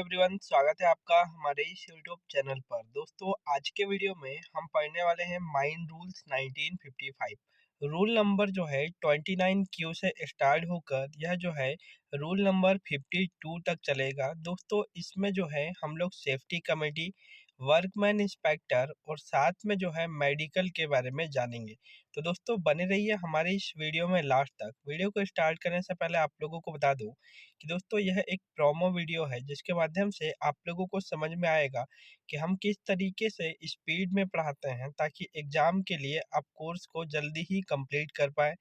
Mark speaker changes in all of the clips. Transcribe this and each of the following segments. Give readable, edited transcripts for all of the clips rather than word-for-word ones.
Speaker 1: Everyone, स्वागत है आपका हमारे इस यूट्यूब चैनल पर। दोस्तों, आज के वीडियो में हम पढ़ने वाले हैं माइन रूल्स 1955। रूल नंबर जो है 29 क्यू से स्टार्ट होकर यह जो है रूल नंबर 52 तक चलेगा। दोस्तों, इसमें जो है हम लोग सेफ्टी कमेटी, वर्कमैन इंस्पेक्टर और साथ में जो है मेडिकल के बारे में जानेंगे। तो दोस्तों, बने रहिए हमारे इस वीडियो में लास्ट तक। वीडियो को स्टार्ट करने से पहले आप लोगों को बता दूं कि दोस्तों यह एक प्रोमो वीडियो है, जिसके माध्यम से आप लोगों को समझ में आएगा कि हम किस तरीके से स्पीड में पढ़ाते हैं, ताकि एग्जाम के लिए आप कोर्स को जल्दी ही कंप्लीट कर पाए।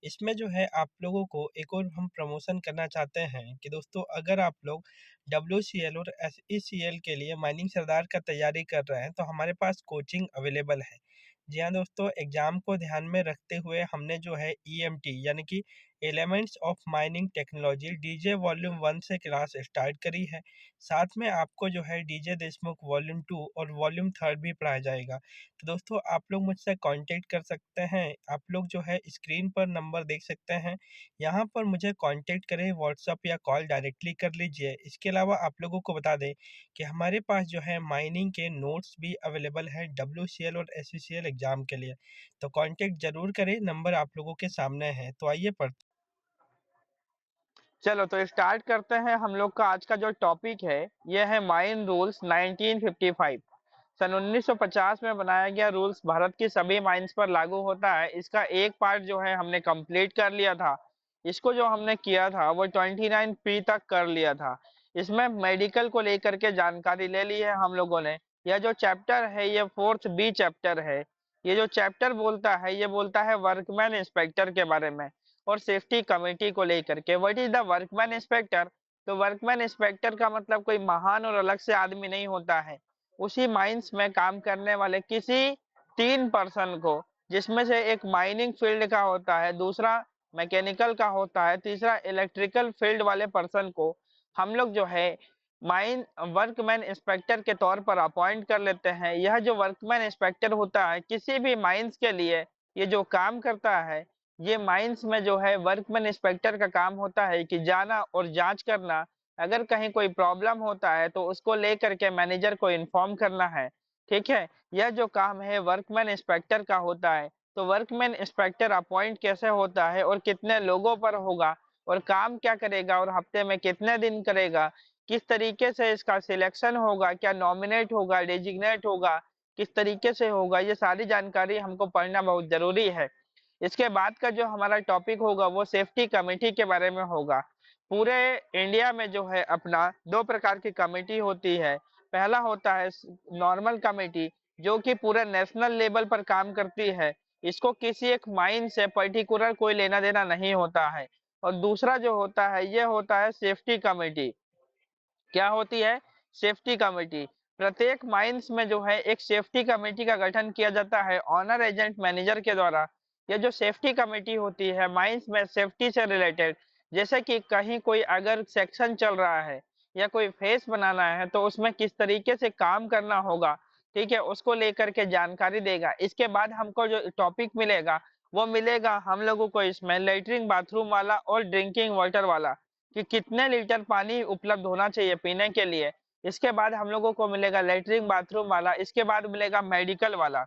Speaker 1: इसमें जो है आप लोगों को एक और हम प्रमोशन करना चाहते हैं कि दोस्तों, अगर आप लोग WCL और SECL के लिए माइनिंग सरदार का तैयारी कर रहे हैं तो हमारे पास कोचिंग अवेलेबल है। जी हाँ दोस्तों, एग्जाम को ध्यान में रखते हुए हमने जो है EMT यानी कि elements of mining technology DJ volume 1 से क्लास स्टार्ट करी है। साथ में आपको जो है डीजे देशमुख वॉल्यूम 2 और वॉल्यूम 3 भी पढ़ाया जाएगा। तो दोस्तों, आप लोग मुझसे कांटेक्ट कर सकते हैं। आप लोग जो है स्क्रीन पर नंबर देख सकते हैं, यहाँ पर मुझे कांटेक्ट करें, व्हाट्सअप या कॉल डायरेक्टली कर लीजिए। इसके अलावा आप लोगों को बता दें कि हमारे पास जो है माइनिंग के नोट्स भी अवेलेबल है WCL और SECL एग्जाम के लिए। तो कांटेक्ट जरूर करें, नंबर आप लोगों के सामने है। तो आइए पढ़ते।
Speaker 2: चलो तो स्टार्ट करते हैं। हम लोग का आज का जो टॉपिक है यह है माइन रूल्स 1955। सन 1950 में बनाया गया रूल्स भारत की सभी माइंस पर लागू होता है। इसका एक पार्ट जो है हमने कंप्लीट कर लिया था। इसको जो हमने किया था वो 29P तक कर लिया था। इसमें मेडिकल को लेकर के जानकारी ले ली है हम लोगों ने। यह जो चैप्टर है ये 4th B चैप्टर है। ये जो चैप्टर बोलता है ये बोलता है वर्कमैन इंस्पेक्टर के बारे में और सेफ्टी कमेटी को लेकर के। What is the workman inspector? तो वर्कमैन इंस्पेक्टर का मतलब कोई महान और अलग से आदमी नहीं होता है। उसी माइंस में काम करने वाले किसी 3 पर्सन को, जिसमें से एक माइनिंग फील्ड का होता है, दूसरा मैकेनिकल का होता है, तीसरा इलेक्ट्रिकल फील्ड वाले पर्सन को हम लोग जो है माइन वर्कमैन इंस्पेक्टर के तौर पर अपॉइंट कर लेते हैं। यह जो वर्कमैन इंस्पेक्टर होता है किसी भी माइंस के लिए ये जो काम करता है, ये माइंस में जो है वर्कमैन इंस्पेक्टर का काम होता है कि जाना और जांच करना। अगर कहीं कोई प्रॉब्लम होता है तो उसको लेकर के मैनेजर को इन्फॉर्म करना है। ठीक है, यह जो काम है वर्कमैन इंस्पेक्टर का होता है। तो वर्कमैन इंस्पेक्टर अपॉइंट कैसे होता है और कितने लोगों पर होगा और काम क्या करेगा और हफ्ते में कितने दिन करेगा, किस तरीके से इसका सिलेक्शन होगा, क्या नॉमिनेट होगा, डेजिग्नेट होगा, किस तरीके से होगा, ये सारी जानकारी हमको पढ़ना बहुत जरूरी है। इसके बाद का जो हमारा टॉपिक होगा वो सेफ्टी कमेटी के बारे में होगा। पूरे इंडिया में जो है अपना दो प्रकार की कमेटी होती है। पहला होता है नॉर्मल कमेटी, जो कि पूरे नेशनल लेवल पर काम करती है। इसको किसी एक माइन से पर्टिकुलर कोई लेना देना नहीं होता है। और दूसरा जो होता है ये होता है सेफ्टी कमेटी। क्या होती है? Safety committee. प्रत्येक माइंस में जो है एक सेफ्टी कमेटी का गठन किया जाता है ऑनर एजेंट मैनेजर के द्वारा। ये जो सेफ्टी कमेटी होती है माइंस में सेफ्टी से रिलेटेड, जैसे कि कहीं कोई अगर सेक्शन चल रहा है या कोई फेस बनाना है तो उसमें किस तरीके से काम करना होगा, ठीक है, उसको लेकर के जानकारी देगा। इसके बाद हमको जो टॉपिक मिलेगा वो मिलेगा हम लोगों को इसमें लेटरिन बाथरूम वाला और ड्रिंकिंग वाटर वाला, कि कितने लीटर पानी उपलब्ध होना चाहिए पीने के लिए। इसके बाद हम लोगों को मिलेगा लेटरिन बाथरूम वाला, इसके बाद मिलेगा मेडिकल वाला।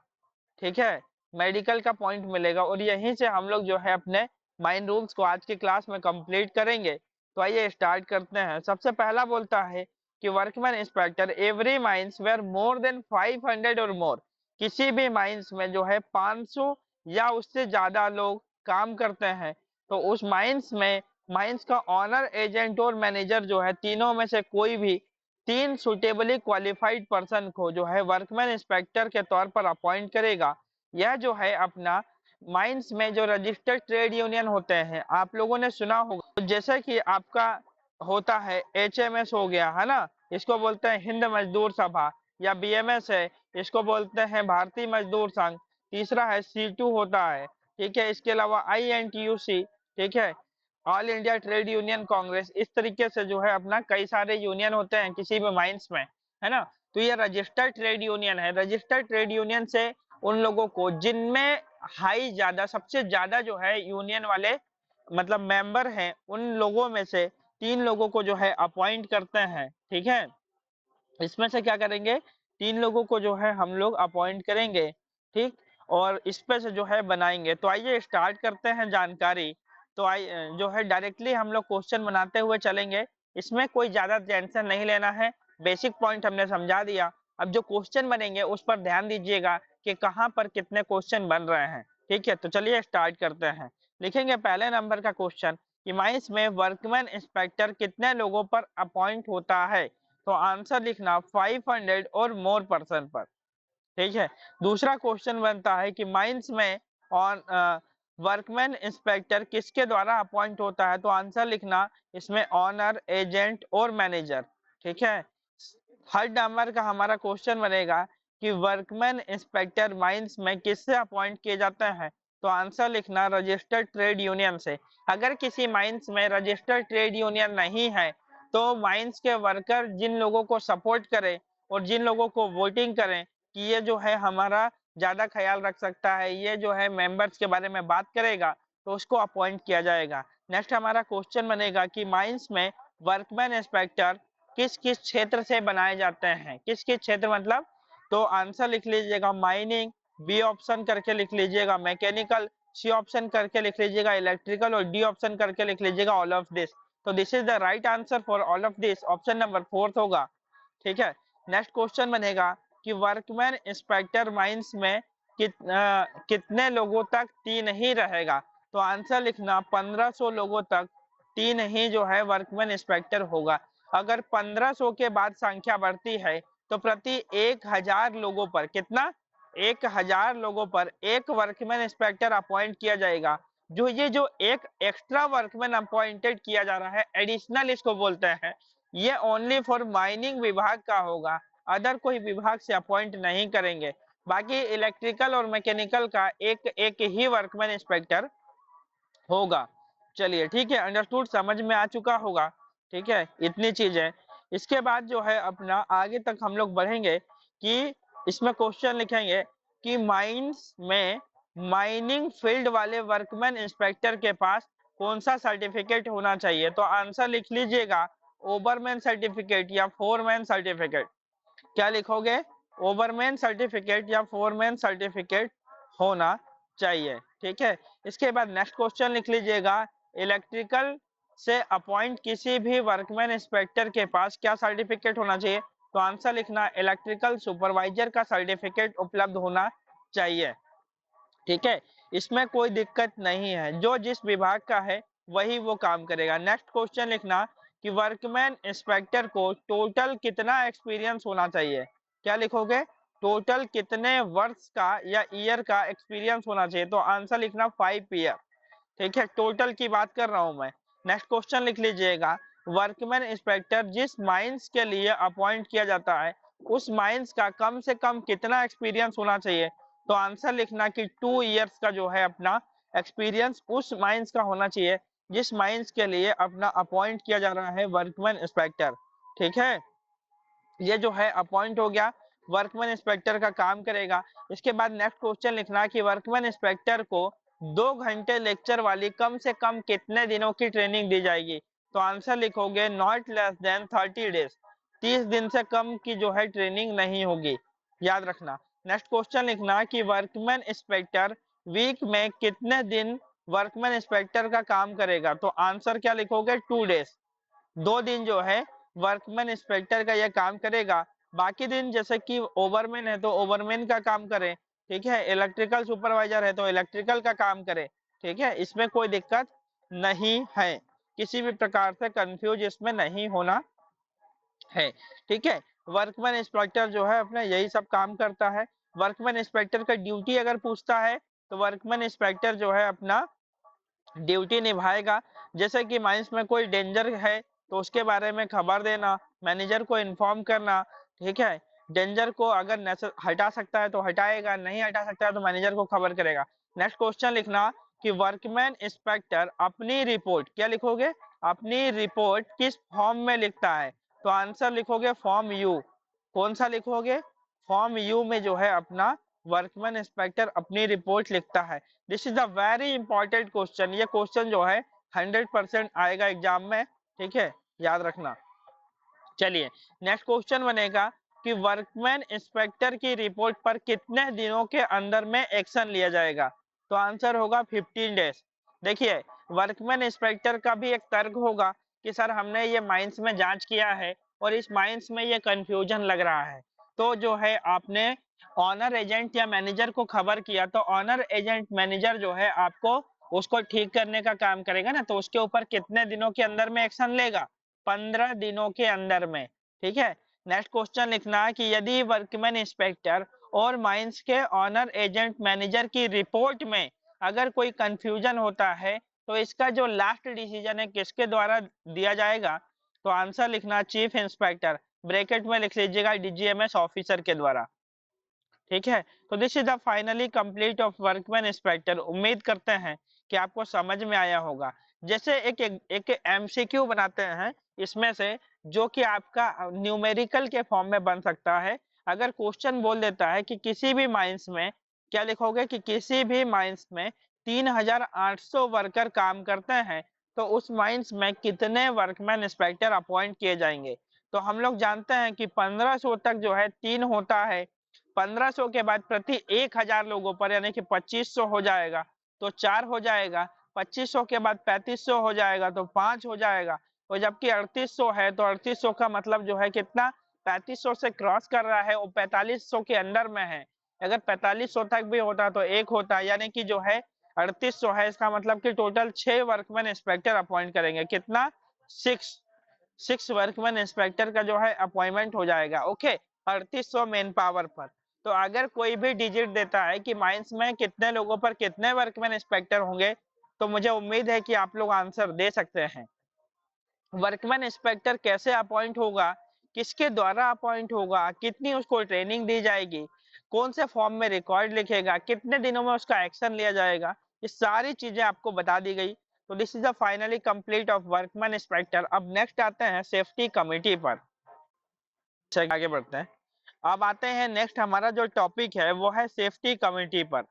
Speaker 2: ठीक है, मेडिकल का पॉइंट मिलेगा और यहीं से हम लोग जो है अपने माइन रूल्स को आज की क्लास में कंप्लीट करेंगे। तो आइए स्टार्ट करते हैं। सबसे पहला बोलता है कि workman inspector every mines where more than 500 और मोर। किसी भी माइंस में जो है 500 या उससे ज्यादा लोग काम करते हैं तो उस माइंस में माइंस का ऑनर एजेंट और मैनेजर जो है तीनों में से कोई भी 3 सुटेबली क्वालिफाइड पर्सन को जो है वर्कमैन इंस्पेक्टर के तौर पर अपॉइंट करेगा। यह जो है अपना माइंस में जो रजिस्टर्ड ट्रेड यूनियन होते हैं आप लोगों ने सुना होगा, तो जैसे कि आपका होता है HMS हो गया है ना, इसको बोलते हैं हिंद मजदूर सभा, या BMS है, इसको बोलते हैं भारतीय मजदूर संघ। तीसरा है C2 होता है। ठीक है, इसके अलावा INTUC, ठीक है, all India trade union Congress. इस तरीके से जो है अपना कई सारे यूनियन होते हैं किसी भी माइंस में, है ना। तो ये रजिस्टर्ड ट्रेड यूनियन है। रजिस्टर्ड ट्रेड यूनियन से उन लोगों को जिनमें हाई ज्यादा सबसे ज्यादा जो है यूनियन वाले मतलब मेंबर हैं, उन लोगों में से 3 लोगों को जो है अपॉइंट करते हैं। ठीक है, इसमें से क्या करेंगे, 3 लोगों को जो है हम लोग अपॉइंट करेंगे, ठीक? और इस पे से जो है बनाएँगे। तो आइए स्टार्ट करते हैं जानकारी। तो जो है डायरेक्टली हम लोग क्वेश्चन बनाते हुए चलेंगे। इसमें कोई ज़्यादा टेंशन नहीं लेना है, बेसिक पॉइंट हमने समझा दिया। अब जो क्वेश्चन बनेंगे उस पर ध्यान दीजिएगा कि कहाँ पर कितने क्वेश्चन बन रहे हैं, ठीक है? तो चलिए स्टार्ट करते हैं। लिखेंगे पहले नंबर का क्वेश्चन कि माइंस में वर्कमैन इंस्पेक्टर कितने लोगों पर अपॉइंट होता है? तो आंसर लिखना 500 और मोर पर्सन पर, ठीक है। दूसरा क्वेश्चन बनता है कि माइंस में ऑन वर्कमैन इंस्पेक्टर किसके द्वारा अपॉइंट होता है? तो आंसर लिखना इसमें ऑनर, एजेंट और मैनेजर, ठीक है। थर्ड नंबर का हमारा क्वेश्चन बनेगा कि वर्कमैन इंस्पेक्टर माइंस में किससे अपॉइंट किए जाते हैं? तो आंसर लिखना रजिस्टर्ड ट्रेड यूनियन से। अगर किसी माइंस में रजिस्टर्ड ट्रेड यूनियन नहीं है तो माइंस के वर्कर जिन लोगों को सपोर्ट करें और जिन लोगों को वोटिंग करें कि ये जो है हमारा ज़्यादा ख्याल रख सकता है, ये जो है मेंबर्स के बारे में बात करेगा, तो उसको अपॉइंट किया जाएगा। नेक्स्ट हमारा क्वेश्चन बनेगा कि माइंस में वर्कमैन इंस्पेक्टर किस-किस क्षेत्र से बनाए जाते हैं? किस-किस क्षेत्र मतलब? तो आंसर लिख लीजिएगा माइनिंग, बी ऑप्शन करके लिख लीजिएगा मैकेनिकल, सी ऑप्शन करके लिख लीजिएगा इलेक्ट्रिकल और डी ऑप्शन करके लिख लीजिएगा ऑल ऑफ दिस। तो this is the right answer for all of this, option number 4 होगा, ठीक है। नेक्स्ट क्वेश्चन बनेगा कि वर्कमैन इंस्पेक्टर माइंस में कितने लोगों तक टीन ही रहेगा? तो आंसर लिखना 1500 लोगों तक टीन ही जो है वर्कमैन इंस्पेक्टर होगा। अगर 1500 के बाद संख्या बढ़ती है तो प्रति 1000 लोगों पर कितना? 1000 लोगों पर एक वर्कमैन इंस्पेक्टर अपॉइंट किया जाएगा। जो एक एक्स्ट्रा वर्कमैन अपॉइंटेड किया जा रहा है, एडिशनल इसको बोलते हैं, ये ओनली फॉर माइनिंग विभाग का होगा, अदर कोई विभाग से अपॉइंट नहीं करेंगे। बाकी इलेक्ट्रिकल और मैकेनिकल का एक एक ही वर्कमैन इंस्पेक्टर होगा। चलिए ठीक है, अंडरस्टूड, समझ में आ चुका होगा, ठीक है, इतनी चीज है। इसके बाद जो है अपना आगे तक हम लोग बढ़ेंगे कि इसमें क्वेश्चन लिखेंगे कि माइंस में माइनिंग फील्ड वाले वर्कमैन इंस्पेक्टर के पास कौन सा सर्टिफिकेट होना चाहिए? तो आंसर लिख लीजिएगा ओवरमैन सर्टिफिकेट या फोरमैन सर्टिफिकेट। क्या लिखोगे? ओवरमैन सर्टिफिकेट या फोरमैन सर्टिफिकेट होना चाहिए, ठीक है। इसके बाद नेक्स्ट क्वेश्चन लिख लीजिएगा इलेक्ट्रिकल से अपॉइंट किसी भी वर्कमैन इंस्पेक्टर के पास क्या सर्टिफिकेट होना चाहिए? तो आंसर लिखना इलेक्ट्रिकल सुपरवाइजर का सर्टिफिकेट उपलब्ध होना चाहिए, ठीक है। इसमें कोई दिक्कत नहीं है, जो जिस विभाग का है वही वो काम करेगा। नेक्स्ट क्वेश्चन लिखना कि वर्कमैन इंस्पेक्टर को टोटल कितना एक्सपीरियंस होना चाहिए? क्या लिखोगे? टोटल कितने वर्ष का या ईयर का एक्सपीरियंस होना चाहिए? तो आंसर लिखना 5 ईयर, ठीक है, टोटल की बात कर रहा हूं मैं। नेक्स्ट क्वेश्चन लिख लीजिएगा वर्कमैन इंस्पेक्टर जिस माइंस के लिए अपॉइंट किया जाता है उस माइंस का कम से कम कितना एक्सपीरियंस होना चाहिए? तो आंसर लिखना कि 2 इयर्स का जो है अपना एक्सपीरियंस उस माइंस का होना चाहिए जिस माइंस के लिए अपना अपॉइंट किया जा रहा है वर्कमैन इंस्पेक्टर, ठीक है। ये जो है अपॉइंट हो गया, वर्कमैन इंस्पेक्टर का काम करेगा। इसके बाद नेक्स्ट क्वेश्चन लिखना कि वर्कमैन इंस्पेक्टर को 2 घंटे लेक्चर वाली कम से कम कितने दिनों की ट्रेनिंग दी जाएगी? तो आंसर लिखोगे नॉट लेस देन 30 डेज, 30 दिन से कम की जो है ट्रेनिंग नहीं होगी, याद रखना। नेक्स्ट क्वेश्चन लिखना कि वर्कमैन इंस्पेक्टर वीक में कितने दिन वर्कमैन इंस्पेक्टर का काम करेगा? तो आंसर क्या लिखोगे? 2 डेज, 2 दिन जो है वर्कमैन इंस्पेक्टर का यह काम करेगा। बाकी दिन जैसे कि ओवरमैन है तो ओवरमैन का काम करे, ठीक है, इलेक्ट्रिकल सुपरवाइजर है तो इलेक्ट्रिकल का काम करे, ठीक है, इसमें कोई दिक्कत नहीं है, किसी भी प्रकार से कंफ्यूज इसमें नहीं होना है, ठीक है। वर्कमैन इंस्पेक्टर जो है अपना यही सब काम करता है। वर्कमैन इंस्पेक्टर का ड्यूटी अगर पूछता है तो वर्कमैन इंस्पेक्टर जो है अपना ड्यूटी निभाएगा। जैसे कि माइंस में कोई डेंजर है तो उसके बारे में खबर देना, मैनेजर को इन्फॉर्म करना, ठीक है। डेंजर को अगर हटा सकता है तो हटाएगा, नहीं हटा सकता है तो मैनेजर को खबर करेगा। नेक्स्ट क्वेश्चन लिखना कि वर्कमैन इंस्पेक्टर अपनी रिपोर्ट, क्या लिखोगे? अपनी रिपोर्ट किस फॉर्म में लिखता है? तो आंसर लिखोगे फॉर्म यू। कौन सा लिखोगे? फॉर्म यू में जो है अपना वर्कमैन इंस्पेक्टर अपनी रिपोर्ट लिखता है। This is the very important question, ये क्वेश्चन जो है 100% आएगा एग्जाम में, ठीक है, याद रखना। चलिए नेक्स्ट क्वेश्चन बनेगा कि वर्कमैन इंस्पेक्टर की रिपोर्ट पर कितने दिनों के अंदर में एक्शन लिया जाएगा। तो आंसर होगा 15 डेज। देखिए वर्कमैन इंस्पेक्टर का भी एक तर्क होगा कि सर हमने ये माइंस में जांच किया है और इस माइंस में ये कंफ्यूजन लग रहा है, तो जो है आपने ऑनर एजेंट या मैनेजर को खबर किया, तो ऑनर एजेंट मैनेजर जो है आपको उसको ठीक करने का काम करेगा ना, तो उसके ऊपर कितने दिनों के अंदर में एक्शन लेगा, 15 दिनों के अंदर में। ठीक है। नेक्स्ट क्वेश्चन लिखना है कि यदि वर्कमैन इंस्पेक्टर और माइंस के ऑनर एजेंट मैनेजर की रिपोर्ट में अगर कोई कंफ्यूजन होता है, तो इसका जो लास्ट डिसीजन है किसके द्वारा दिया जाएगा। तो आंसर लिखना चीफ इंस्पेक्टर, ब्रैकेट में लिख लीजिएगा डीजीएमएस ऑफिसर के द्वारा। ठीक है। तो this is the finally complete of workman inspector. उम्मीद करते हैं कि आपको समझ में आया होगा। जैसे एक एमसीक्यू बनाते हैं इसमें से, जो कि आपका न्यूमेरिकल के फॉर्म में बन सकता है। अगर क्वेश्चन बोल देता है कि किसी भी माइंस में, क्या लिखोगे कि किसी भी माइंस में 3800 वर्कर काम करते हैं, तो उस माइंस में कितने वर्कमैन इंस्पेक्टर अपॉइंट किए जाएंगे। तो हम लोग जानते हैं कि 1500 तक जो है 3 होता है, 1500 के बाद प्रति 1000 लोगों पर यानी कि 2500 हो जाएगा, तो 4 हो जाएगा। 2500 के बाद 3500 हो जाएगा, तो 5 हो जाएगा। और जबकि 3800 है, तो 3800 का मतलब जो है कितना, 3500 से क्रॉस कर रहा है और 4500 के अंडर में है। अगर 4500 तक भी होता तो 1 होता, यानी कि जो है 3800 है, इसका मतलब कि टोटल 6 वर्कमैन इंस्पेक्टर अपॉइंट करेंगे। कितना, 6 वर्कमैन इंस्पेक्टर का जो है अपॉइंटमेंट हो जाएगा। ओके, 3800 मेन पावर पर। तो अगर कोई भी डिजिट देता है कि माइंस में कितने लोगों पर कितने वर्कमैन इंस्पेक्टर होंगे, तो मुझे उम्मीद है कि आप लोग आंसर दे सकते हैं। वर्कमैन इंस्पेक्टर कैसे अपॉइंट होगा, किसके द्वारा अपॉइंट होगा, कितनी उसको ट्रेनिंग दी जाएगी, कौन से फॉर्म में रिकॉर्ड लिखेगा, कितने दिनों में उसका एक्शन लिया जाएगा, ये सारी चीजें आपको बता दी गई। तो this is the finally complete of workman inspector. अब नेक्स्ट आते हैं सेफ्टी कमिटी पर। चलिए आगे बढ़ते हैं। अब आते हैं नेक्स्ट, हमारा जो टॉपिक है वो है सेफ्टी कमेटी पर।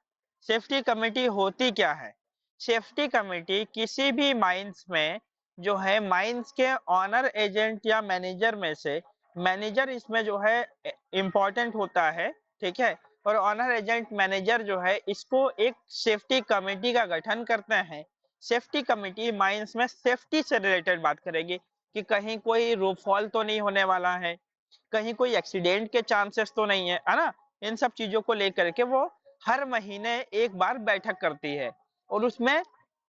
Speaker 2: सेफ्टी कमेटी होती क्या है। सेफ्टी कमेटी किसी भी माइंस में जो है माइंस के ऑनर एजेंट या मैनेजर में से, मैनेजर इसमें जो है इम्पोर्टेंट होता है। ठीक है। और ऑनर एजेंट मैनेजर जो है इसको एक सेफ्टी कमेटी का गठन करते हैं। सेफ्टी कमेटी माइंस में सेफ्टी से रिलेटेड बात करेगी कि कहीं कोई रूफ फॉल तो नहीं होने वाला है, कहीं कोई एक्सीडेंट के चांसेस तो नहीं है ना। इन सब चीजों को लेकर के वो हर महीने एक बार बैठक करती है और उसमें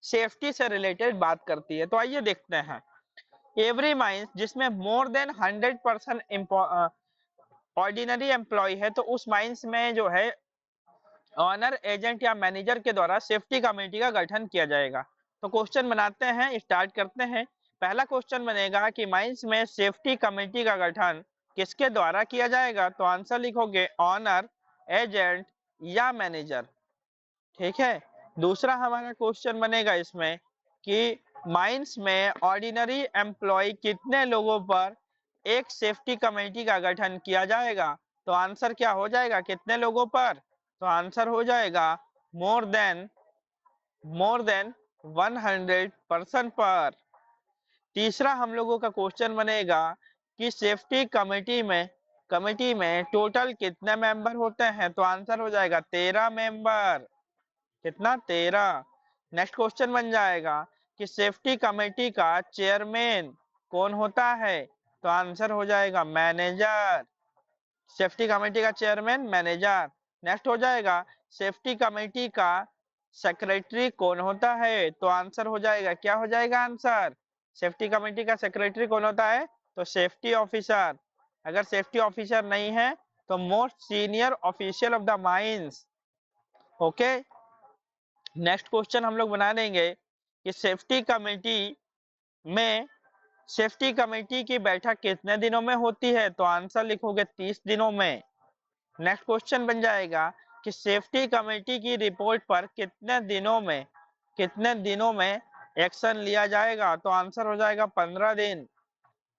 Speaker 2: सेफ्टी से रिलेटेड बात करती है। तो आइए देखते हैं। एवरी माइंस जिसमें मोर देन 100% ऑर्डिनरी एम्प्लॉय है, तो उस माइंस में जो है ऑनर एजेंट या मैनेजर के द्वारा सेफ्टी कमेटी का गठन किया जाएगा। तो क्वेश्चन बनाते हैं, स्टार्ट करते हैं। पहला क्वेश्चन बनेगा कि माइंस में सेफ्टी कमेटी का गठन किसके द्वारा किया जाएगा। तो आंसर लिखोगे ऑनर एजेंट या मैनेजर। ठीक है। दूसरा हमारा क्वेश्चन बनेगा इसमें कि माइंस में ऑर्डिनरी एम्प्लॉय कितने लोगों पर एक सेफ्टी कमेटी का गठन किया जाएगा। तो आंसर क्या हो जाएगा, कितने लोगों पर। तो आंसर हो जाएगा मोर देन 100% पर। तीसरा हम लोगों का क्वेश्चन बनेगा कि सेफ्टी कमेटी में टोटल कितने मेंबर होते हैं। तो आंसर हो जाएगा 13 मेंबर। कितना, 13। नेक्स्ट क्वेश्चन बन जाएगा कि सेफ्टी कमेटी का चेयरमैन कौन होता है। तो आंसर हो जाएगा मैनेजर। सेफ्टी कमेटी का चेयरमैन मैनेजर। नेक्स्ट हो जाएगा सेफ्टी कमेटी का सेक्रेटरी कौन होता है। तो आंसर हो जाएगा, क्या हो जाएगा आंसर, सेफ्टी कमेटी का सेक्रेटरी कौन होता है। तो सेफ्टी ऑफिसर। अगर सेफ्टी ऑफिसर नहीं है तो most senior official of the mines. Okay. Next question हम लोग बना देंगे कि में सेफ्टी कमेटी की बैठक कितने दिनों में होती है। तो आंसर लिखोगे 30 दिनों में। नेक्स्ट क्वेश्चन बन जाएगा कि सेफ्टी कमेटी की रिपोर्ट पर कितने दिनों में एक्शन लिया जाएगा। तो आंसर हो जाएगा 15 दिन।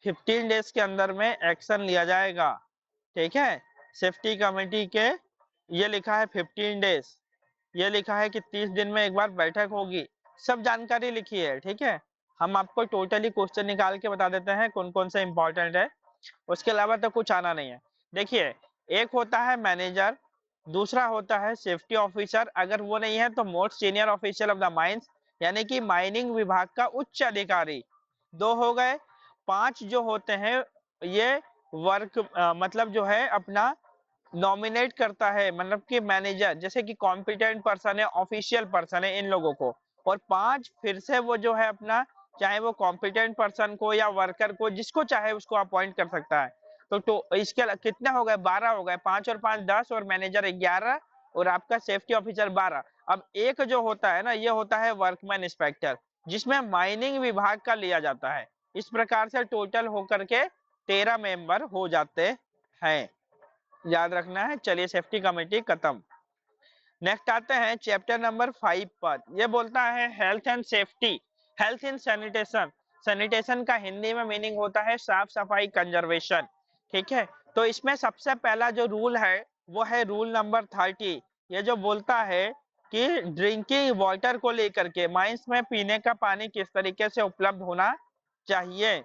Speaker 2: 15 डेज के अंदर में एक्शन लिया जाएगा। ठीक है। सेफ्टी कमेटी के ये लिखा है 15 डेज, ये लिखा है कि 30 दिन में एक बार बैठक होगी। सब जानकारी लिखी है। ठीक है। हम आपको टोटली क्वेश्चन निकाल के बता देते हैं कौन कौन से इंपॉर्टेंट है। उसके अलावा तो कुछ आना नहीं है। देखिए, एक होता है मैनेजर, दूसरा होता है सेफ्टी ऑफिसर, अगर वो नहीं है तो most senior officer of the mines, यानी कि माइनिंग विभाग का उच्च अधिकारी। 2 हो गए। 5 जो होते हैं ये वर्क मतलब जो है अपना नॉमिनेट करता है, मतलब कि मैनेजर, जैसे कि कॉम्पिटेंट पर्सन है, ऑफिशियल पर्सन है, इन लोगों को। और 5 फिर से वो जो है अपना, चाहे वो कॉम्पिटेंट पर्सन को या वर्कर को, जिसको चाहे उसको अपॉइंट कर सकता है। तो इसके कितने हो गए? 12 हो गए। 5 और 5 10 और मैनेजर 11 और आपका सेफ्टी ऑफिसर 12। अब एक जो होता है ना, ये होता है वर्कमैन इंस्पेक्टर, जिसमें माइनिंग विभाग का लिया जाता है। इस प्रकार से टोटल होकर के 13 मेंबर हो जाते हैं। याद रखना है। चलिए, सेफ्टी कमेटी खत्म। नेक्स्ट आते हैं चैप्टर नंबर 5 पर। ये बोलता है health and safety, health in sanitation. Sanitation का हिंदी में मीनिंग होता है साफ सफाई, कंजर्वेशन। ठीक है, तो इसमें सबसे पहला जो रूल है वो है रूल नंबर 30। ये जो बोलता है कि ड्रिंकिंग वाटर को लेकर के माइंस में पीने का पानी किस तरीके से उपलब्ध होना चाहिए।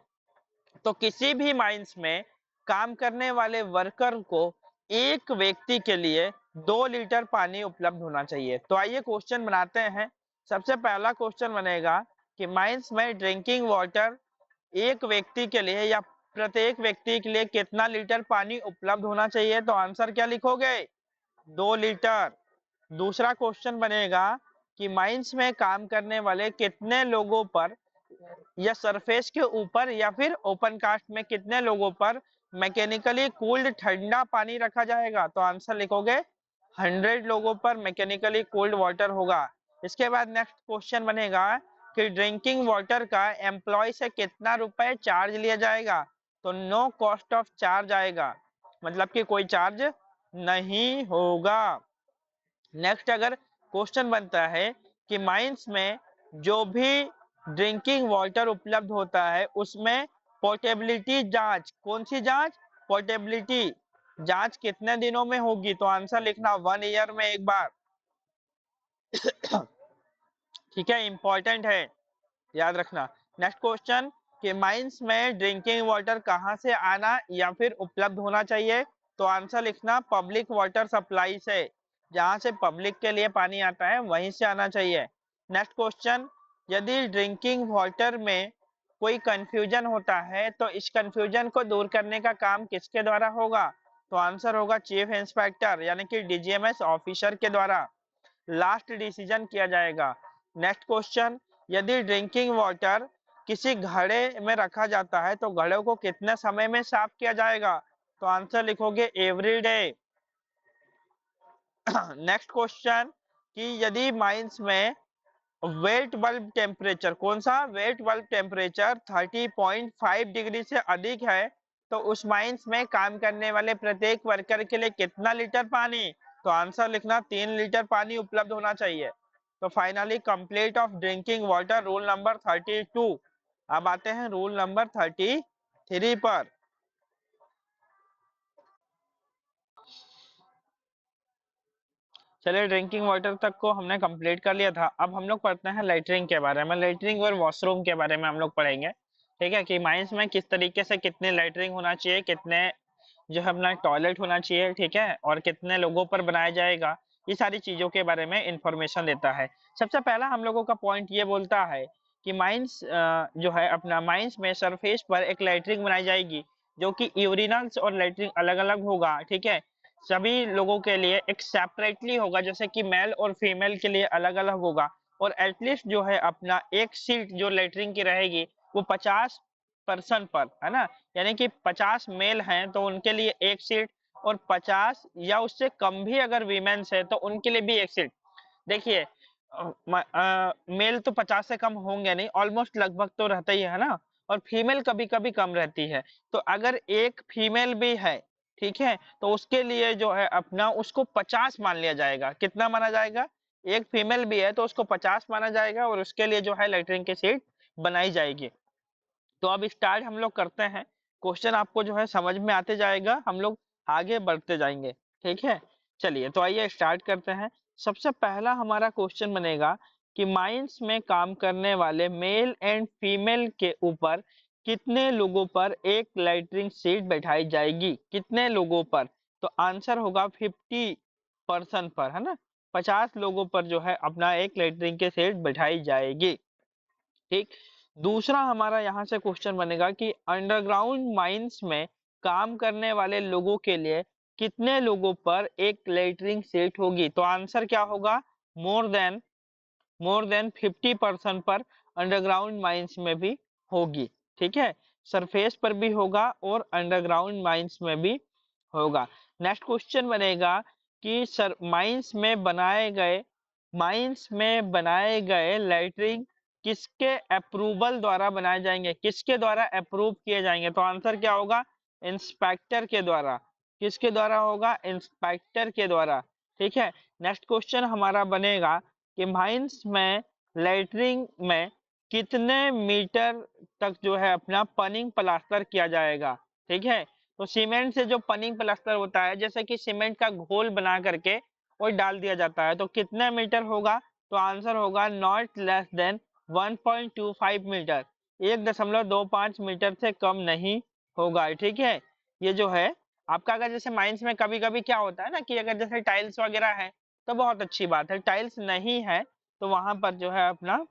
Speaker 2: तो किसी भी माइंस में काम करने वाले वर्कर को एक व्यक्ति के लिए 2 लीटर पानी उपलब्ध होना चाहिए। तो आइए क्वेश्चन बनाते हैं। सबसे पहला क्वेश्चन बनेगा कि माइंस में ड्रिंकिंग वाटर एक व्यक्ति के लिए या प्रत्येक व्यक्ति के लिए कितना लीटर पानी उपलब्ध होना चाहिए। तो आंसर क्या लिखोगे? 2 लीटर। दूसरा क्वेश्चन बनेगा कि माइंस में काम करने वाले कितने लोगों पर या सरफेस के ऊपर या फिर ओपन कास्ट में कितने लोगों पर मैकेनिकली कूल्ड ठंडा पानी रखा जाएगा। तो आंसर लिखोगे 100 लोगों पर मैकेनिकली कूल्ड वाटर होगा। इसके बाद नेक्स्ट क्वेश्चन बनेगा कि ड्रिंकिंग वाटर का एम्प्लॉय से कितना रुपए चार्ज लिया जाएगा। तो नो कॉस्ट ऑफ चार्ज आएगा, मतलब कि कोई चार्ज नहीं होगा। नेक्स्ट अगर क्वेश्चन बनता है कि माइंस में जो भी ड्रिंकिंग वाटर उपलब्ध होता है उसमें पोर्टेबिलिटी जांच, कौन सी जांच? पोर्टेबिलिटी जांच कितने दिनों में होगी। तो आंसर लिखना 1 ईयर में एक बार। ठीक है, इंपॉर्टेंट है, याद रखना। नेक्स्ट क्वेश्चन कि माइंस में ड्रिंकिंग वाटर कहाँ से आना या फिर उपलब्ध होना चाहिए। तो आंसर लिखना पब्लिक वाटर सप्लाई से, जहां से पब्लिक के लिए पानी आता है वहीं से आना चाहिए। नेक्स्ट क्वेश्चन, यदि ड्रिंकिंग वाटर में कोई कंफ्यूजन होता है तो इस कंफ्यूजन को दूर करने का काम किसके द्वारा होगा। तो आंसर होगा चीफ इंस्पेक्टर, यानी कि डीजीएमएस ऑफिसर के द्वारा लास्ट डिसीजन किया जाएगा। नेक्स्ट क्वेश्चन, यदि ड्रिंकिंग वाटर किसी घड़े में रखा जाता है तो घड़े को कितने समय में साफ किया जाएगा। तो आंसर लिखोगे एवरी डे। नेक्स्ट क्वेश्चन कि यदि माइंस में वेट बल्ब टेम्परेचर, कौन सा? वेट बल्ब टेम्परेचर 30.5 डिग्री से अधिक है तो उस माइंस में काम करने वाले प्रत्येक वर्कर के लिए कितना लीटर पानी। तो आंसर लिखना 3 लीटर पानी उपलब्ध होना चाहिए। तो finally complete of drinking water rule number 32। अब आते हैं रूल नंबर 33 पर। चलिए, ड्रिंकिंग वाटर तक को हमने कंप्लीट कर लिया था। अब हम लोग पढ़ते हैं लेटरिंग के बारे में। लेटरिंग और वॉशरूम के बारे में हम लोग पढ़ेंगे। ठीक है, कि माइंस में किस तरीके से कितने लेटरिंग होना चाहिए, कितने जो है अपना टॉयलेट होना चाहिए, ठीक है, और कितने लोगों पर बनाया जाएगा, ये सारी चीजों के बारे में इंफॉर्मेशन देता है। सबसे पहला हम लोगों का पॉइंट ये बोलता है कि माइंस जो है अपना माइंस में सरफेस पर एक लेटरिंग बनाई जाएगी जो कि यूरिनल्स और लेटरिंग अलग अलग होगा। ठीक है, सभी लोगों के लिए एक सेपरेटली होगा, जैसे कि मेल और फीमेल के लिए अलग अलग होगा। और एटलीस्ट जो है अपना एक सीट जो लेटरिंग की रहेगी वो 50 पर्सन पर, है ना, यानी कि 50 मेल हैं तो उनके लिए एक सीट, और 50 या उससे कम भी अगर वीमेंस है तो उनके लिए भी एक सीट। देखिए, मेल तो 50 से कम होंगे नहीं, ऑलमोस्ट लगभग तो रहता ही है ना, और फीमेल कभी कभी कम रहती है। तो अगर एक फीमेल भी है, ठीक है, तो उसके लिए जो है अपना उसको 50 मान लिया जाएगा। कितना माना जाएगा? एक फीमेल भी है तो उसको 50 माना जाएगा और उसके लिए जो है लेटरिंग की सीट बनाई जाएगी। तो अब स्टार्ट हम लोग करते हैं। क्वेश्चन आपको जो है समझ में आते जाएगा, हम लोग आगे बढ़ते जाएंगे। ठीक है, चलिए तो आइए स्टार्ट करते हैं। सबसे पहला हमारा क्वेश्चन बनेगा कि माइंस में काम करने वाले मेल एंड फीमेल के ऊपर कितने लोगों पर एक लैट्रिन सीट बैठाई जाएगी? कितने लोगों पर? तो आंसर होगा 50 पर्सन पर, है ना? 50 लोगों पर जो है अपना एक लैट्रिन की सीट बैठाई जाएगी। ठीक। दूसरा हमारा यहाँ से क्वेश्चन बनेगा कि अंडरग्राउंड माइंस में काम करने वाले लोगों के लिए कितने लोगों पर एक लैट्रिन सीट होगी? तो आंसर क्या होगा? मोर देन मोर देन 50% पर अंडरग्राउंड माइंस में भी होगी। ठीक है, सरफेस पर भी होगा और अंडरग्राउंड माइंस में भी होगा। नेक्स्ट क्वेश्चन बनेगा कि सर माइंस में बनाए गए लैट्रिन किसके अप्रूवल द्वारा बनाए जाएंगे? किसके द्वारा अप्रूव किए जाएंगे? तो आंसर क्या होगा? इंस्पेक्टर के द्वारा। किसके द्वारा होगा? इंस्पेक्टर के द्वारा। ठीक है। नेक्स्ट क्वेश्चन हमारा बनेगा कि माइंस में लैट्रिन में कितने मीटर तक जो है अपना पनिंग प्लास्टर किया जाएगा? ठीक है, तो सीमेंट से जो पनिंग प्लास्टर होता है, जैसे कि सीमेंट का घोल बना करके और डाल दिया जाता है, तो कितने मीटर होगा? तो आंसर होगा not less than 1.25 meter, 1.25 meter से कम नहीं होगा। ठीक है, ये जो है आपका, अगर जैसे माइंस में कभी कभी क्या होता है ना कि अगर जैसे टाइल्स वगैरह है तो बहुत अच्छी बात है, टाइल्स नहीं है तो वहां पर जो है अपना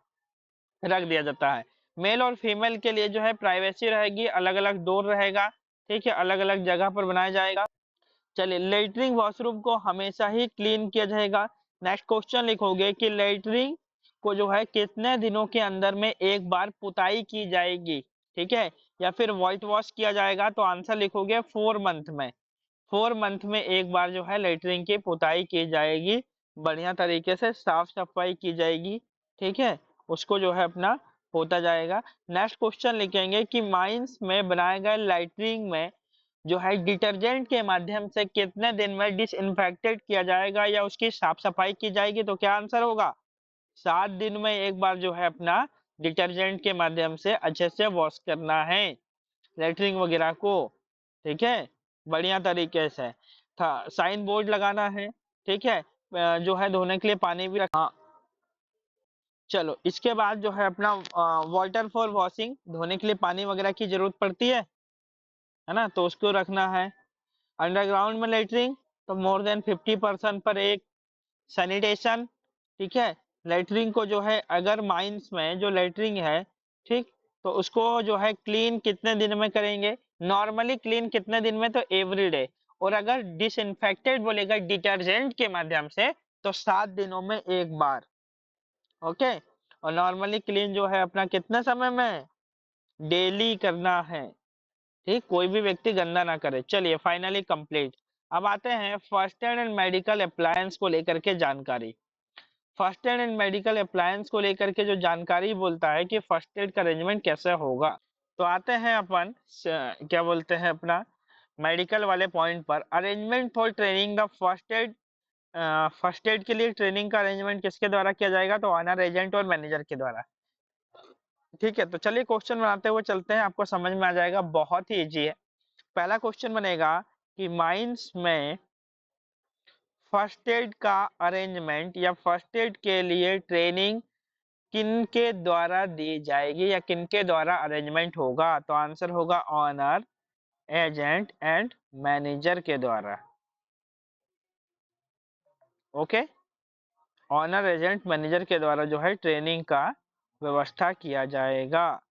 Speaker 2: रख दिया जाता है। मेल और फीमेल के लिए जो है प्राइवेसी रहेगी, अलग अलग डोर रहेगा। ठीक है, अलग अलग जगह पर बनाया जाएगा। चलिए, लेटरिंग वॉशरूम को हमेशा ही क्लीन किया जाएगा। नेक्स्ट क्वेश्चन लिखोगे कि लेटरिंग को जो है कितने दिनों के अंदर में एक बार पुताई की जाएगी? ठीक है, या फिर व्हाइट वॉश किया जाएगा? तो आंसर लिखोगे 4 मंथ में। 4 मंथ में एक बार जो है लेटरिन की पुताई की जाएगी, बढ़िया तरीके से साफ सफाई की जाएगी। ठीक है, उसको जो है अपना होता जाएगा। नेक्स्ट क्वेश्चन लिखेंगे कि माइंस में बनाए गए लेटरिन में जो है डिटर्जेंट के माध्यम से कितने दिन में डिसइंफेक्टेड किया जाएगा या उसकी साफ सफाई की जाएगी? तो क्या आंसर होगा? 7 दिन में एक बार जो है अपना डिटर्जेंट के माध्यम से अच्छे से वॉश करना है लेटरिन वगैरह को। ठीक है, बढ़िया तरीके से था। साइन बोर्ड लगाना है। ठीक है, जो है धोने के लिए पानी भी रखा। चलो, इसके बाद जो है अपना वाटर फॉर वॉशिंग, धोने के लिए पानी वगैरह की जरूरत पड़ती है ना, तो उसको रखना है। अंडरग्राउंड में लेटरिन, तो मोर देन 50% पर एक सैनिटेशन। ठीक है, लेटरिन को जो है अगर माइंस में जो लेटरिन है, ठीक, तो उसको जो है क्लीन कितने दिन में करेंगे? नॉर्मली क्लीन कितने दिन में? तो एवरी डे। और अगर डिसइंफेक्टेड बोलेगा डिटर्जेंट के माध्यम से, तो 7 दिनों में एक बार। ओके, और नॉर्मली क्लीन जो है अपना कितने समय में? डेली करना है। ठीक, कोई भी व्यक्ति गंदा ना करे। चलिए, फाइनली कंप्लीट। अब आते हैं first aid and medical appliance को लेकर के जानकारी। First aid and medical appliance को लेकर के जो जानकारी बोलता है कि फर्स्ट एड का अरेंजमेंट कैसे होगा, तो आते हैं अपन क्या बोलते हैं अपना मेडिकल वाले पॉइंट पर। Arrangement for training the first aid के लिए ट्रेनिंग का अरेंजमेंट किसके द्वारा किया जाएगा? तो ऑनर एजेंट और मैनेजर के द्वारा। ठीक है, तो चलिए क्वेश्चन बनाते हुए चलते हैं, आपको समझ में आ जाएगा, बहुत ही इजी है। पहला क्वेश्चन बनेगा कि माइंस में फर्स्ट एड का अरेंजमेंट या फर्स्ट एड के लिए ट्रेनिंग किनके द्वारा दी जाएगी या किनके द्वारा अरेंजमेंट होगा? तो आंसर होगा ऑनर एजेंट एंड मैनेजर के द्वारा। ओके, ऑनर एजेंट मैनेजर के द्वारा जो है ट्रेनिंग का व्यवस्था किया जाएगा।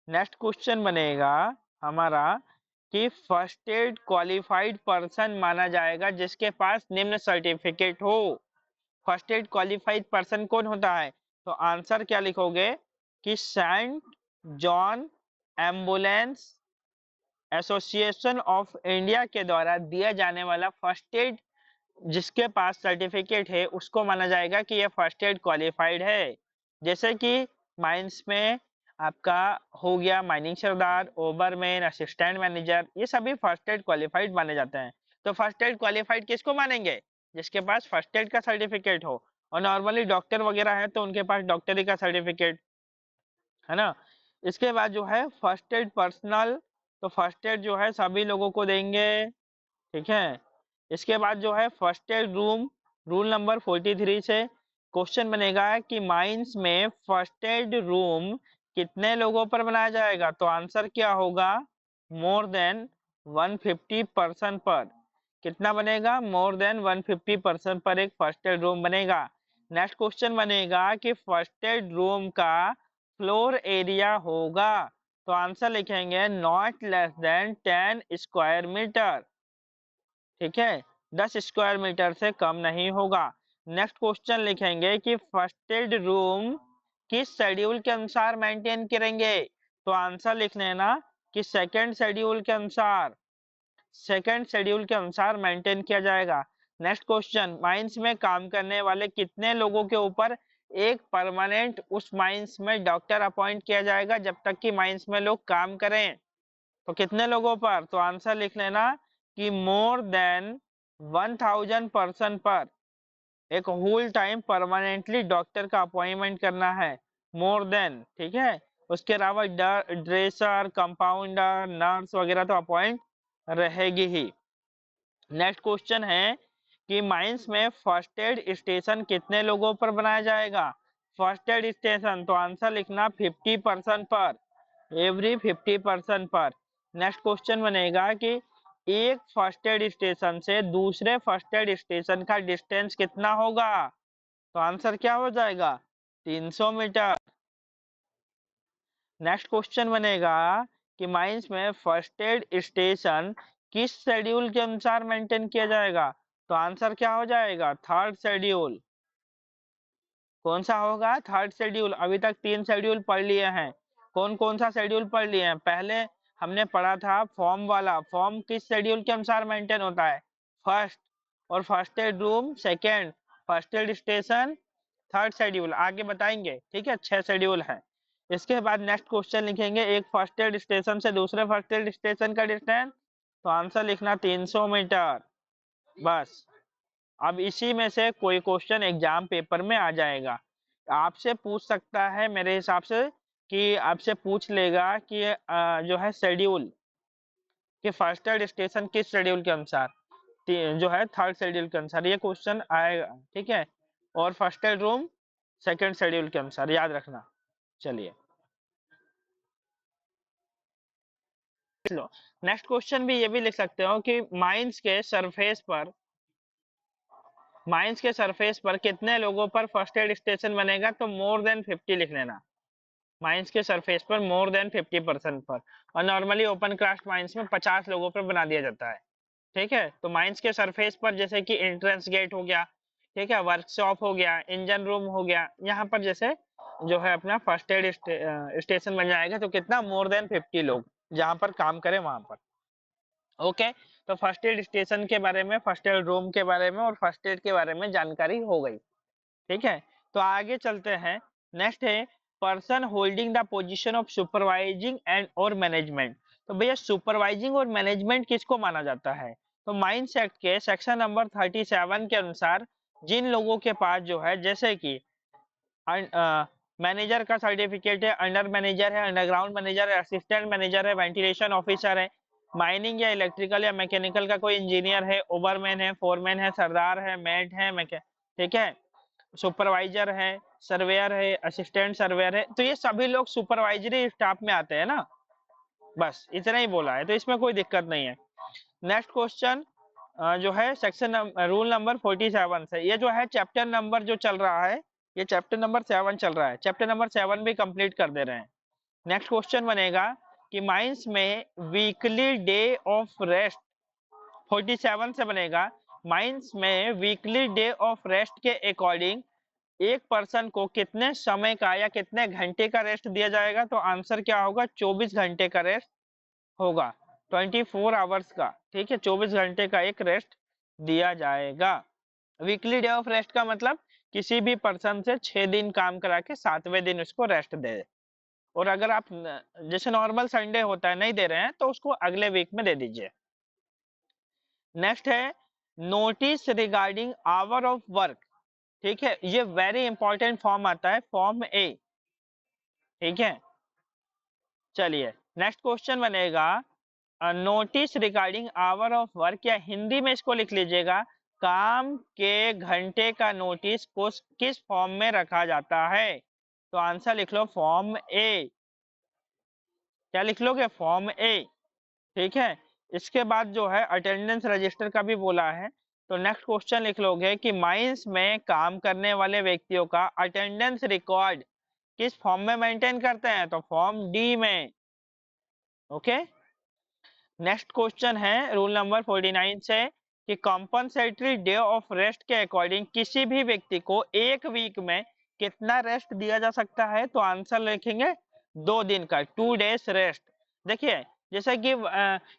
Speaker 2: नेक्स्ट क्वेश्चन बनेगा हमारा कि फर्स्ट एड क्वालिफाइड पर्सन माना जाएगा जिसके पास निम्न सर्टिफिकेट हो। फर्स्ट एड क्वालिफाइड पर्सन कौन होता है? तो आंसर क्या लिखोगे कि saint John ambulance association of India के द्वारा दिया जाने वाला फर्स्ट एड जिसके पास सर्टिफिकेट है उसको माना जाएगा कि ये फर्स्ट एड क्वालिफाइड है। जैसे कि माइंस में आपका हो गया माइनिंग सरदार, ओबरमैन, असिस्टेंट मैनेजर, ये सभी फर्स्ट एड क्वालिफाइड माने जाते हैं। तो फर्स्ट एड क्वालिफाइड किसको मानेंगे? जिसके पास फर्स्ट एड का सर्टिफिकेट हो। और नॉर्मली डॉक्टर वगैरह है तो उनके पास डॉक्टरी का सर्टिफिकेट, है ना। इसके बाद जो है फर्स्ट एड पर्सनल, तो फर्स्ट एड जो है सभी लोगों को देंगे। ठीक है, इसके बाद जो है first aid room, rule number 43 से क्वेश्चन बनेगा कि माइंस में फर्स्ट एड रूम कितने लोगों पर बनाया जाएगा? तो आंसर क्या होगा? मोर देन 150 पर्सन पर। कितना बनेगा? मोर देन 150 पर्सन पर एक फर्स्ट एड रूम बनेगा। नेक्स्ट क्वेश्चन बनेगा कि फर्स्ट एड रूम का फ्लोर एरिया होगा, तो आंसर लिखेंगे not less than 10 square meter. ठीक है, 10 स्क्वायर मीटर से कम नहीं होगा। नेक्स्ट क्वेश्चन लिखेंगे कि फर्स्ट एड रूम किस शेड्यूल के अनुसार मेंटेन करेंगे, तो आंसर लिख लेना कि सेकंड शेड्यूल के अनुसार, सेकंड शेड्यूल के अनुसार मेंटेन किया जाएगा। नेक्स्ट क्वेश्चन, माइंस में काम करने वाले कितने लोगों के ऊपर एक परमानेंट उस माइंस में डॉक्टर अपॉइंट किया जाएगा जब तक कि माइंस में लोग काम करें, तो कितने लोगों पर? तो आंसर लिख लेना कि मोर देन 1000 पर्सन पर एक होल टाइम परमानेंटली डॉक्टर का अपॉइंटमेंट करना है। मोर देन, ठीक है। उसके अलावा ड्रेसर, कंपाउंडर, नर्स वगैरह तो अपॉइंट रहेगी ही। नेक्स्ट क्वेश्चन है कि माइंस में फर्स्ट एड स्टेशन कितने लोगों पर बनाया जाएगा? फर्स्ट एड स्टेशन, तो आंसर लिखना 50% पर, एवरी 50% पर। नेक्स्ट क्वेश्चन बनेगा कि एक फर्स्ट एड स्टेशन से दूसरे फर्स्ट एड स्टेशन का डिस्टेंस कितना होगा? तो आंसर क्या हो जाएगा? 300 मीटर। नेक्स्ट क्वेश्चन बनेगा कि माइंस में फर्स्ट एड स्टेशन किस शेड्यूल के अनुसार मेंटेन किया जाएगा? तो आंसर क्या हो जाएगा? Third schedule. कौन सा होगा? Third schedule. अभी तक 3 शेड्यूल पढ़ लिए हैं। कौन कौन सा शेड्यूल पढ़ लिए हैं? पहले हमने पढ़ा था फॉर्म वाला, फॉर्म किस शेड्यूल के अनुसार मेंटेन होता है? फर्स्ट। और first aid room second, first aid station third schedule, आगे बताएंगे। ठीक है, 6 शेड्यूल है। इसके बाद नेक्स्ट क्वेश्चन लिखेंगे, एक फर्स्ट एड स्टेशन से दूसरे फर्स्ट एड स्टेशन का डिस्टेंस, तो आंसर लिखना 300 मीटर। बस, अब इसी में से कोई क्वेश्चन एग्जाम पेपर में आ जाएगा, आपसे पूछ सकता है मेरे हिसाब से, कि आपसे पूछ लेगा कि जो है शेड्यूल, कि फर्स्ट एड स्टेशन किस शेड्यूल के अनुसार, जो है थर्ड शेड्यूल के अनुसार ये क्वेश्चन आएगा। ठीक है, और first aid room second schedule के अनुसार, याद रखना। चलिए, लो नेक्स्ट क्वेश्चन भी ये भी लिख सकते हो कि माइंस के सरफेस पर कितने लोगों पर फर्स्ट एड स्टेशन बनेगा? तो मोर देन 50 लिख लेना। माइंस के सरफेस पर मोर देन 50% पर, और नॉर्मली ओपन कास्ट माइंस में 50 लोगों पर बना दिया जाता है। ठीक है, तो माइंस के सरफेस पर जैसे कि एंट्रेंस गेट हो गया, ठीक है, वर्कशॉप हो गया, इंजन रूम हो गया, यहाँ पर जैसे जो है अपना फर्स्ट एड स्टेशन बन जाएगा, तो कितना? मोर देन 50 लोग जहाँ पर काम करें वहां पर। ओके, तो फर्स्ट एड स्टेशन के बारे में, फर्स्ट एड रूम के बारे में और फर्स्ट एड के बारे में जानकारी हो गई। ठीक है, तो आगे चलते हैं। नेक्स्ट है person holding the position of supervising and और मैनेजमेंट। तो भैया सुपरवाइजिंग और मैनेजमेंट किसको माना जाता है? तो माइंस एक्ट के सेक्शन नंबर 37 के अनुसार जिन लोगों के पास जो है, जैसे कि मैनेजर का सर्टिफिकेट है, अंडर मैनेजर है, अंडरग्राउंड मैनेजर है, असिस्टेंट मैनेजर है, वेंटिलेशन ऑफिसर है, माइनिंग या इलेक्ट्रिकल या मैकेनिकल का कोई इंजीनियर है, ओवरमैन है, फोरमैन है, सरदार है, मेट है, ठीक है, सुपरवाइजर है, सर्वेयर है, असिस्टेंट सर्वेयर है, तो ये सभी लोग सुपरवाइजरी स्टाफ में आते हैं ना। बस इतना ही बोला है, तो इसमें कोई दिक्कत नहीं है। नेक्स्ट क्वेश्चन जो है सेक्शन रूल नंबर 47 से, ये जो है चैप्टर नंबर जो चल रहा है, ये चैप्टर नंबर 7 चल रहा है, चैप्टर नंबर 7 भी कंप्लीट कर दे रहे हैं। नेक्स्ट क्वेश्चन बनेगा कि माइंस में वीकली डे ऑफ रेस्ट, 47 से बनेगा, माइंस में वीकली डे ऑफ रेस्ट के अकॉर्डिंग एक पर्सन को कितने समय का या कितने घंटे का रेस्ट दिया जाएगा? तो आंसर क्या होगा? 24 घंटे का रेस्ट होगा, 24 आवर्स का। ठीक है, 24 घंटे का एक रेस्ट दिया जाएगा। वीकली डे ऑफ रेस्ट का मतलब किसी भी पर्सन से 6 दिन काम करा के 7वें दिन उसको रेस्ट दे, और अगर आप जैसे नॉर्मल संडे होता है नहीं दे रहे हैं, तो उसको अगले वीक में दे दीजिए। नेक्स्ट है notice regarding hour of work. ठीक है, ये वेरी इंपॉर्टेंट फॉर्म आता है, फॉर्म ए। ठीक है, चलिए नेक्स्ट क्वेश्चन बनेगा notice regarding hour of work, या हिंदी में इसको लिख लीजिएगा, काम के घंटे का नोटिस को किस फॉर्म में रखा जाता है? तो आंसर लिख लो फॉर्म ए, क्या लिख लोगे? फॉर्म ए। ठीक है। इसके बाद जो है अटेंडेंस रजिस्टर का भी बोला है, तो नेक्स्ट क्वेश्चन लिख लोगे कि माइंस में काम करने वाले व्यक्तियों का अटेंडेंस रिकॉर्ड किस फॉर्म में मेंटेन करते हैं? तो फॉर्म डी में। ओके। नेक्स्ट क्वेश्चन है रूल नंबर 49 से कि कॉम्पनसेटरी डे ऑफ रेस्ट के अकॉर्डिंग किसी भी व्यक्ति को एक वीक में कितना रेस्ट दिया जा सकता है? तो आंसर लिखेंगे 2 दिन का, 2 डेज रेस्ट। देखिए, जैसे कि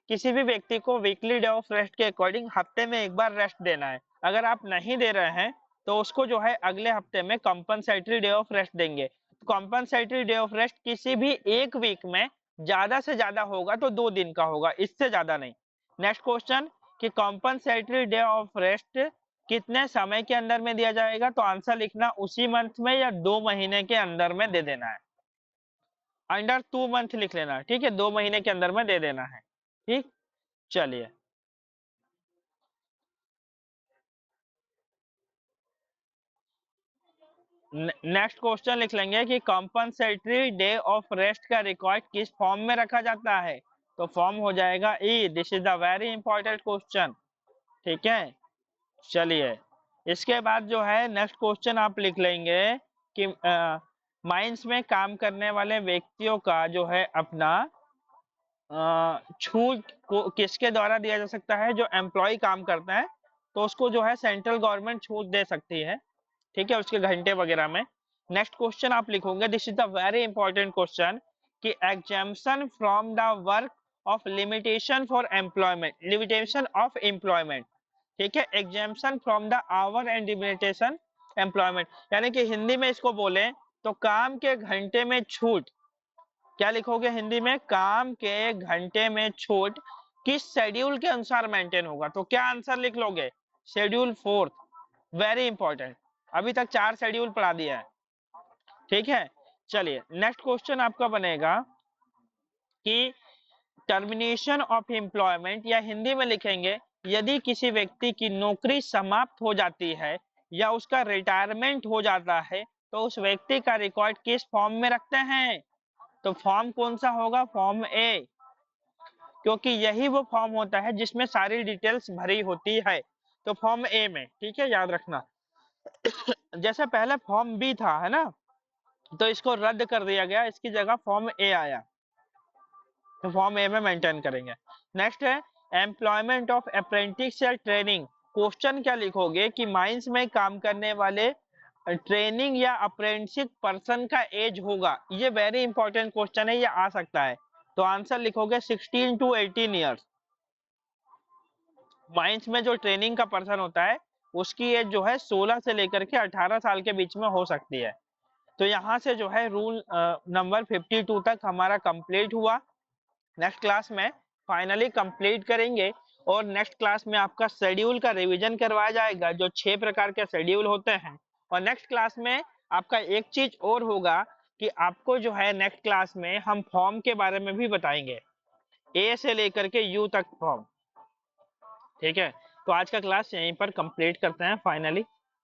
Speaker 2: किसी भी व्यक्ति को वीकली डे ऑफ रेस्ट के अकॉर्डिंग हफ्ते में एक बार रेस्ट देना है। अगर आप नहीं दे रहे हैं तो उसको जो है अगले हफ्ते में कॉम्पनसेटरी डे ऑफ रेस्ट देंगे। कॉम्पनसेटरी डे ऑफ रेस्ट किसी भी एक वीक में ज्यादा से ज्यादा होगा तो 2 दिन का होगा, इससे ज्यादा नहीं। नेक्स्ट क्वेश्चन कि कॉम्पनसेटरी डे ऑफ रेस्ट कितने समय के अंदर में दिया जाएगा? तो आंसर लिखना उसी मंथ में या 2 महीने के अंदर में दे देना है। अंडर 2 मंथ लिख लेना, ठीक है, 2 महीने के अंदर में दे देना है। ठीक, चलिए। नेक्स्ट क्वेश्चन लिख लेंगे कि कॉम्पनसेटरी डे ऑफ रेस्ट का रिकॉर्ड किस फॉर्म में रखा जाता है? तो फॉर्म हो जाएगा E. This is the very important question. ठीक है, चलिए। इसके बाद जो है नेक्स्ट क्वेश्चन आप लिख लेंगे कि माइंस में काम करने वाले व्यक्तियों का जो है अपना छूट को किसके द्वारा दिया जा सकता है? जो एम्प्लॉय काम करता है तो उसको जो है सेंट्रल गवर्नमेंट छूट दे सकती है। ठीक है, उसके घंटे वगैरह में। नेक्स्ट क्वेश्चन आप लिखोगे, this is the very important question कि exemption from the work of limitation for employment, limitation of employment. ठीक है, exemption from the hour and limitation employment, यानी कि हिंदी में इसको बोले तो काम के घंटे में छूट। क्या लिखोगे हिंदी में? काम के घंटे में छूट किस शेड्यूल के अनुसार मेंटेन होगा? तो क्या आंसर लिख लोगे? शेड्यूल 4। Very important. अभी तक 4 शेड्यूल पढ़ा दिया है। ठीक है, चलिए। नेक्स्ट क्वेश्चन आपका बनेगा कि टर्मिनेशन ऑफ एम्प्लॉयमेंट, या हिंदी में लिखेंगे यदि किसी व्यक्ति की नौकरी समाप्त हो जाती है या उसका रिटायरमेंट हो जाता है तो उस व्यक्ति का रिकॉर्ड किस फॉर्म में रखते हैं? तो फॉर्म कौन सा होगा? फॉर्म ए, क्योंकि यही वो फॉर्म होता है जिसमें सारी डिटेल्स भरी होती है। तो फॉर्म ए में, ठीक है, याद रखना। जैसे पहले फॉर्म बी था, है ना, तो इसको रद्द कर दिया गया, इसकी जगह फॉर्म ए आया, तो फॉर्म ए में मेंटेन करेंगे। नेक्स्ट है एम्प्लॉयमेंट ऑफ अप्रेंटिस या ट्रेनिंग। क्वेश्चन क्या लिखोगे कि माइंस में काम करने वाले ट्रेनिंग या अप्रेंटिस पर्सन का एज होगा? ये वेरी इंपॉर्टेंट क्वेश्चन है, ये आ सकता है। तो आंसर लिखोगे 16 to 18 ईयर्स। माइंस में जो ट्रेनिंग का पर्सन होता है उसकी एज जो है 16 से लेकर के 18 साल के बीच में हो सकती है। तो यहाँ से जो है रूल नंबर 52 तक हमारा कंप्लीट हुआ। नेक्स्ट क्लास में फाइनली कंप्लीट करेंगे और नेक्स्ट क्लास में आपका शेड्यूल का रिवीजन करवाया जाएगा, जो 6 प्रकार के शेड्यूल होते हैं। और नेक्स्ट क्लास में आपका एक चीज और होगा कि आपको जो है नेक्स्ट क्लास में हम फॉर्म के बारे में भी बताएंगे, ए से लेकर के यू तक फॉर्म। ठीक है, तो आज का क्लास यहीं पर कंप्लीट करते हैं फाइनली।